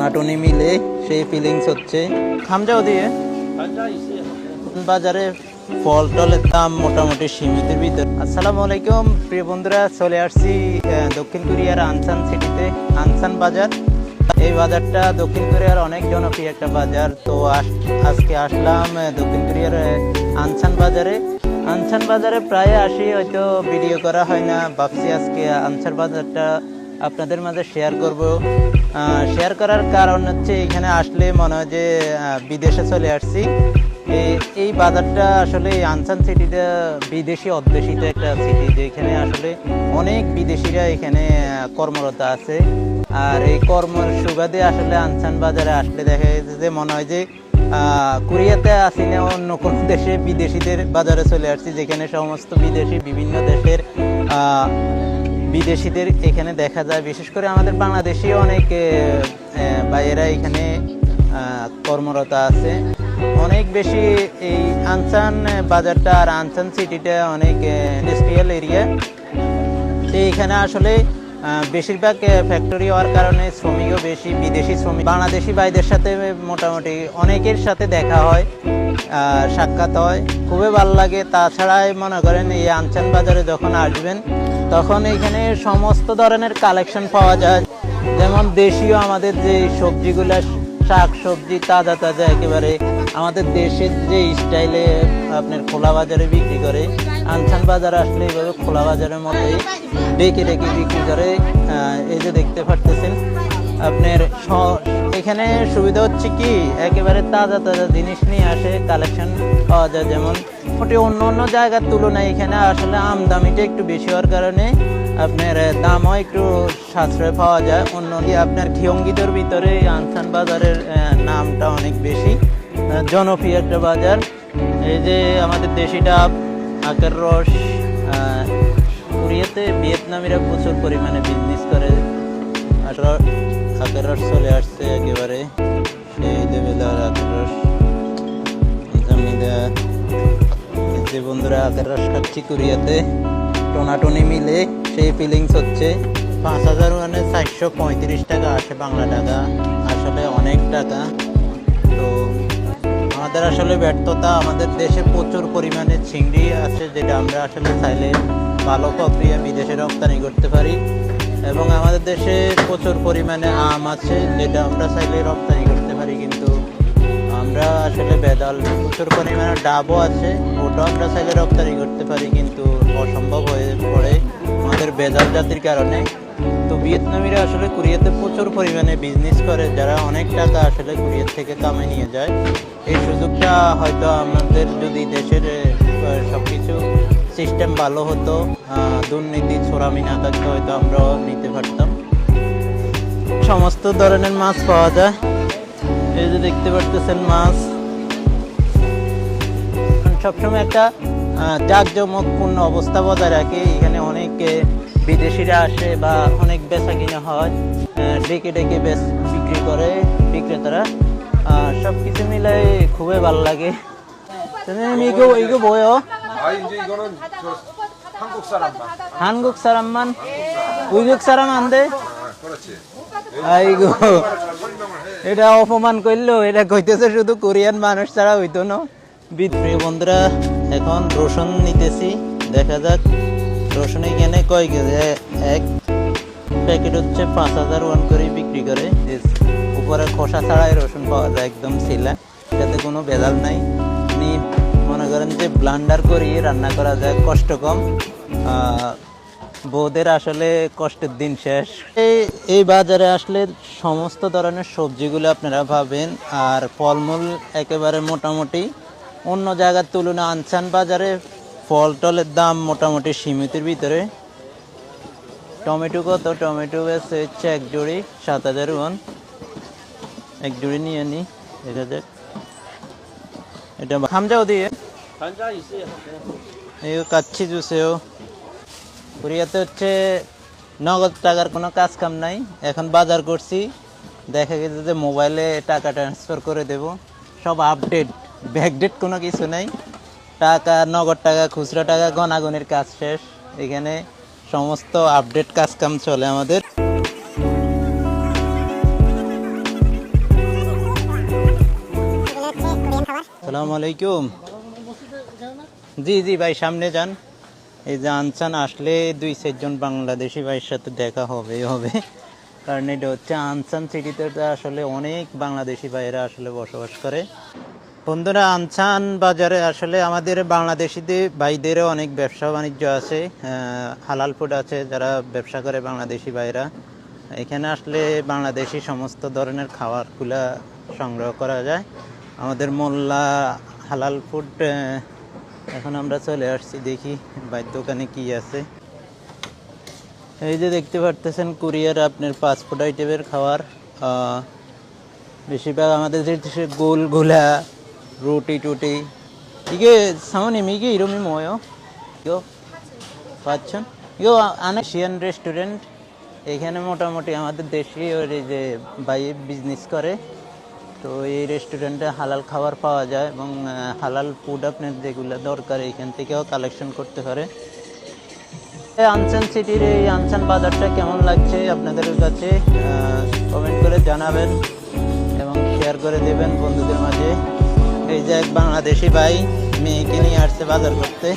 টোনাটুনি মিলে সেই ফিলিংস হচ্ছে। খামজাও দিয়ে বাজারে ফল টলের দাম মোটামুটি সীমিতের ভিতর। আসসালামু আলাইকুম প্রিয় বন্ধুরা, চলে আসছি দক্ষিণ কোরিয়ার আনসান সিটিতে, আনসান বাজার। এই বাজারটা দক্ষিণ কোরিয়ার অনেক জনপ্রিয় একটা বাজার। তো আজকে আসলাম দক্ষিণ কোরিয়ার আনসান বাজারে। আনসান বাজারে প্রায় আসি, হয়তো ভিডিও করা হয় না। ভাবছি আজকে আনসান বাজারটা আপনাদের মাঝে শেয়ার করব। শেয়ার করার কারণ হচ্ছে এখানে আসলে মনে হয় যে বিদেশে চলে আসছি। এই বাজারটা আসলে আনসান সিটিটা বিদেশি অধ্যুষিত একটা সিটি, যেখানে আসলে অনেক বিদেশিরা এখানে কর্মরত আছে। আর এই কর্মের সুবাদে আসলে আনসান বাজারে আসলে দেখা গেছে যে মনে হয় যে কোরিয়াতে আসি না, অন্য কোনো দেশে বিদেশিদের বাজারে চলে আসছি, যেখানে সমস্ত বিভিন্ন দেশের বিদেশিদের এখানে দেখা যায়। বিশেষ করে আমাদের বাংলাদেশি অনেক ভাইয়েরা এখানে কর্মরত আছে অনেক বেশি। এই আনসান বাজারটা আর আনসান সিটিটা অনেক ইন্ডাস্ট্রিয়াল এরিয়া। এইখানে আসলে বেশিরভাগ ফ্যাক্টরি হওয়ার কারণে শ্রমিকও বেশি, বিদেশি শ্রমিক। বাংলাদেশি ভাইদের সাথে মোটামুটি অনেকের সাথে দেখা হয়, সাক্ষাৎ হয়, খুবই ভালো লাগে। তাছাড়াই মনে করেন এই আনসান বাজারে যখন আসবেন তখন এখানে সমস্ত ধরনের কালেকশন পাওয়া যায়। যেমন দেশীয় আমাদের যে সবজিগুলো, শাক সবজি তাজা তাজা একেবারে আমাদের দেশের যে স্টাইলে আপনার খোলা বাজারে বিক্রি করে, আনসান বাজার আসলে এইভাবে খোলা বাজারের মধ্যে ডেকে ডেকে বিক্রি করে। এই যে দেখতে পারতেছেন আপনার এখানে সুবিধা হচ্ছে কি, একেবারে তাজা তাজা জিনিস নিয়ে আসে, কালেকশন পাওয়া যায়। যেমন অন্য অন্য জায়গার তুলনায় এখানে আসলে আমদামিটা একটু বেশি হওয়ার কারণে আপনার দামও একটু সাশ্রয় পাওয়া যায়। আপনার খিয়ঙ্গিদের ভিতরে আনসান বাজারের নামটা অনেক বেশি জনপ্রিয় একটা বাজার। এই যে আমাদের দেশি ডাব, আখের রস, কোরিয়াতে ভিয়েতনামিরা প্রচুর পরিমাণে বিজনেস করে। আখের রস চলে আসছে একেবারে সেই লেভেলের আখের রস। যে বন্ধুরা আখের রস খাচ্ছি কোরিয়াতে, টোনাটুনি মিলে সেই ফিলিংস হচ্ছে। 5000 মানে 435 টাকা আসে বাংলা টাকা, আসলে অনেক টাকা। তো আমাদের আসলে ব্যর্থতা, আমাদের দেশে প্রচুর পরিমাণে চিংড়ি আছে, যেটা আমরা আসলে চাইলে ভালো প্রক্রিয়া বিদেশে রপ্তানি করতে পারি। এবং আমাদের দেশে প্রচুর পরিমাণে আম আছে, যেটা আমরা চাইলে রপ্তানি করতে পারি, কিন্তু আমরা আসলে বেদাল। প্রচুর পরিমাণে ডাবও আছে, ওটাও আমরা চাইলে রপ্তানি করতে পারি, কিন্তু অসম্ভব হয়ে পড়ে আমাদের বেদাল জাতির কারণে। তো ভিয়েতনামিরা আসলে কোরিয়াতে প্রচুর পরিমাণে বিজনেস করে, যারা অনেক টাকা আসলে কোরিয়া থেকে কামে নিয়ে যায়। এই সুযোগটা হয়তো আমাদের যদি দেশের সবকিছু সিস্টেম ভালো হতো, দুর্নীতি ছোড়ামি না থাকতো, হয়তো আমরাও নিতে পারতাম। সমস্ত ধরনের মাছ পাওয়া যায়। এই যে দেখতে পারতেছেন মাছ সবসময় একটা জাঁকজমকপূর্ণ অবস্থা বজায় রাখে। এখানে অনেক বিদেশিরা আসে বা অনেক বেচা কিনা হয়, ডেকে ডেকে বিক্রি করে বিক্রেতারা। সবকিছু মিলাই খুবই ভালো লাগে। 이거 뭐예요? 이제 이거는 한국 사람만. 한국 사람만? 외국 사람 안 돼? 그렇지. 아이고, 설명을 해. এটা অপমান করলো। এটা কইতেছে শুধু কোরিয়ান মানুষ ছাড়া হইতো না। প্রিয় বন্ধুরা, এখন রসুন নিতেছি, দেখা যাক রসুন এখানে কয় কেজি। এক প্যাকেট হচ্ছে 5000 ওয়ান করে বিক্রি করে। উপরে খোসা ছাড়াই রসুন পাওয়া যায়, একদম ছিলা, এটাতে কোনো ভেজাল নাই। মনে করেন যে ব্লান্ডার করিয়ে রান্না করা যায়, কষ্ট কম। বউদের আসলে কষ্টের দিন শেষ। এই বাজারে আসলে সমস্ত ধরনের সবজিগুলো আপনারা পাবেন, আর ফলমূল একেবারে মোটামুটি অন্য জায়গার তুলনায় আনসান বাজারে ফল টলের দাম মোটামুটি সীমিতের ভিতরে। টমেটো কত? টমেটো বেছে হচ্ছে এক জুড়ি 7000 ওয়ান। এক জুড়ি নিয়ে নি, দেখা যাক। এটা খামজাও দিয়ে এই কাচ্ছি জুসেও। কোরিয়াতে হচ্ছে নগদ টাকার কোনো কাজ কাম নাই। এখন বাজার করছি, দেখা গেছে যে মোবাইলে টাকা ট্রান্সফার করে দেব, সব আপডেট, ব্যাকডেট কোনো কিছু নাই। টাকা, নগদ টাকা, খুচরা টাকা গণাগণের কাজ শেষ। এখানে সমস্ত আপডেট কাজ কাম চলে আমাদের। আসসালামু আলাইকুম। জি জি ভাই, সামনে যান। এই যে আনসান আসলে 2-4 জন বাংলাদেশি ভাইয়ের সাথে দেখা হবে, কারণ এটা হচ্ছে আনসান সিটিতে আসলে অনেক বাংলাদেশি ভাইয়েরা আসলে বসবাস করে। বন্ধুরা, আনসান বাজারে আসলে আমাদের বাংলাদেশিদের ভাইদেরও অনেক ব্যবসা বাণিজ্য আছে, হালাল ফুড আছে, যারা ব্যবসা করে বাংলাদেশি ভাইরা। এখানে আসলে বাংলাদেশি সমস্ত ধরনের খাবারগুলা সংগ্রহ করা যায়। আমাদের মোল্লা হালাল ফুড, এখন আমরা চলে আসছি, দেখি ভাইয়ের দোকানে কি আছে। এই যে দেখতে পারতেছেন কুরিয়ার আপনার পাসপোর্ট আইটেমের খাবার, বেশিরভাগ আমাদের যে গোলগুলা রুটি টুটি 이게 사모님 이게 이름이 뭐예요? 이거 পাচ্ছেন? 이거 আনাশিয়ান রেস্টুরেন্ট। এখানে মোটামুটি আমাদের দেশি ওর এই যে ভাই বিজনেস করে, তো এই রেস্টুরেন্টে হালাল খাবার পাওয়া যায় এবং হালাল ফুড আপনার যেগুলো দরকার এখান থেকেও কালেকশন করতে পারে। আনসান সিটির এই আনসান বাজারটা কেমন লাগছে আপনাদের কাছে কমেন্ট করে জানাবেন এবং শেয়ার করে দেবেন বন্ধুদের মাঝে। এই যে এক বাংলাদেশি ভাই মেয়েকে নিয়ে আসছে বাজার করতে।